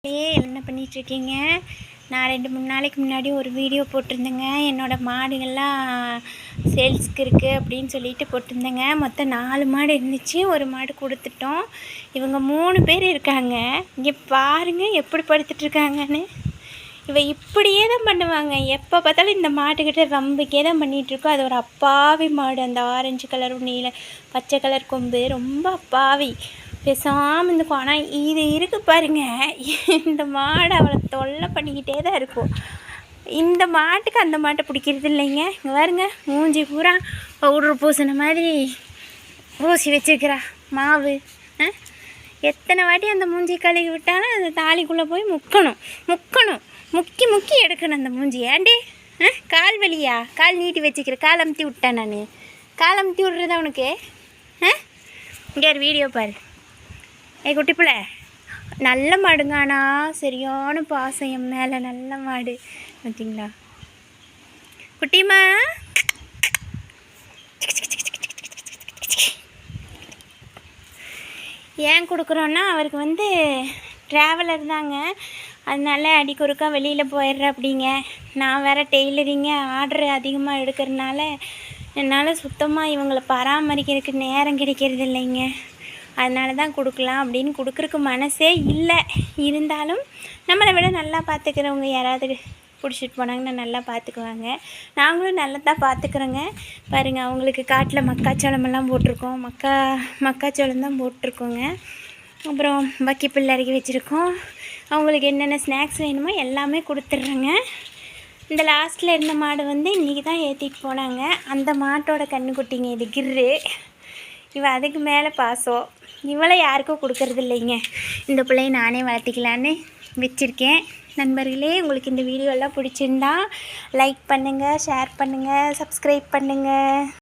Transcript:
என்ன பண்ணிகிட்ருக்கீங்க? நான் 2-3 நாளைக்கு முன்னாடி ஒரு வீடியோ போட்டிருந்தேங்க. என்னோடய மாடுகள்லாம் சேல்ஸ்க்கு இருக்குது அப்படின்னு சொல்லிட்டு போட்டிருந்தேங்க. மொத்தம் 4 மாடு இருந்துச்சு. ஒரு மாடு கொடுத்துட்டோம். இவங்க 3 பேர் இருக்காங்க. இங்கே பாருங்கள் எப்படி படுத்துட்ருக்காங்கன்னு. இப்படியே தான் பண்ணுவாங்க. எப்போ பார்த்தாலும் இந்த மாட்டுக்கிட்ட ரம்பிக்கே தான் பண்ணிகிட்ருக்கோம். அது ஒரு அப்பாவி மாடு. அந்த ஆரஞ்சு கலர் பச்சை கலர் கொம்பு ரொம்ப அப்பாவி. பேசாமல் இருந்துக்கும். ஆனால் இது இருக்குது பாருங்க, இந்த மாடு அவளை தொல்லை பண்ணிக்கிட்டே தான் இருக்கும். இந்த மாட்டுக்கு அந்த மாட்டை பிடிக்கிறது இல்லைங்க. இங்கே பாருங்க, மூஞ்சி பூரா பவுட்ரு பூசின மாதிரி பூசி வச்சுருக்கிறா மாவு. எத்தனை வாட்டி அந்த மூஞ்சி கழுவி விட்டாலும் அந்த தாலிக்குள்ளே போய் முக்கி முக்கி எடுக்கணும் அந்த மூஞ்சி. ஏண்டே கால் வலியா? கால் நீட்டி வச்சுக்கிற. கால் அமுத்தி விட்டேன் நான். கால் அமுத்தி விட்றதா உனக்கு? இங்கே ஒரு வீடியோ பாரு. குட்டி பிள்ளை, நல்ல மாடுங்க. ஆனால் சரியான பாசம் என் மேலே. நல்ல மாடு பார்த்தீங்களா குட்டிமா? ஏன் கொடுக்குறோன்னா, அவருக்கு ட்ராவலர் தாங்க. அதனால அடிக்கொருக்கா வெளியில் போயிடுற அப்படிங்க. நான் வேறு டெய்லரிங்க, ஆர்டர் அதிகமாக எடுக்கிறதுனால என்னால் சுத்தமாக இவங்களை பராமரிக்கிறதுக்கு நேரம் கிடைக்கிறது இல்லைங்க. அதனால தான் கொடுக்கலாம் அப்படின்னு கொடுக்குறக்கு மனசே இல்லை. இருந்தாலும் நம்மளை விட நல்லா பார்த்துக்கிறவங்க யாராவது பிடிச்சிட்டு போனாங்கன்னா நல்லா பார்த்துக்குவாங்க. நாங்களும் நல்லா தான் பார்த்துக்குறோங்க. பாருங்கள், அவங்களுக்கு காட்டில் மக்காச்சோளமெல்லாம் போட்டிருக்கோம். மக்காச்சோளம் தான் போட்டிருக்கோங்க. அப்புறம் பக்கி பிள்ளரைக்கு வச்சுருக்கோம். அவங்களுக்கு என்னென்ன ஸ்நாக்ஸ் வேணுமோ எல்லாமே கொடுத்துட்றேங்க. இந்த லாஸ்ட்டில் இருந்த மாடு இன்றைக்கி தான் ஏற்றிட்டு போனாங்க. அந்த மாட்டோட கண்ணுக்குட்டிங்க இது கிர்ரு. அதுக்கு மேலே பாசம். இவளை யாருக்கும் கொடுக்கறது இல்லைங்க. இந்த பிள்ளையை நானே வளர்த்திக்கலான்னு வச்சுருக்கேன். நண்பர்களே, உங்களுக்கு இந்த வீடியோலாம் பிடிச்சிருந்தா லைக் பண்ணுங்கள், ஷேர் பண்ணுங்கள், சப்ஸ்கிரைப் பண்ணுங்கள்.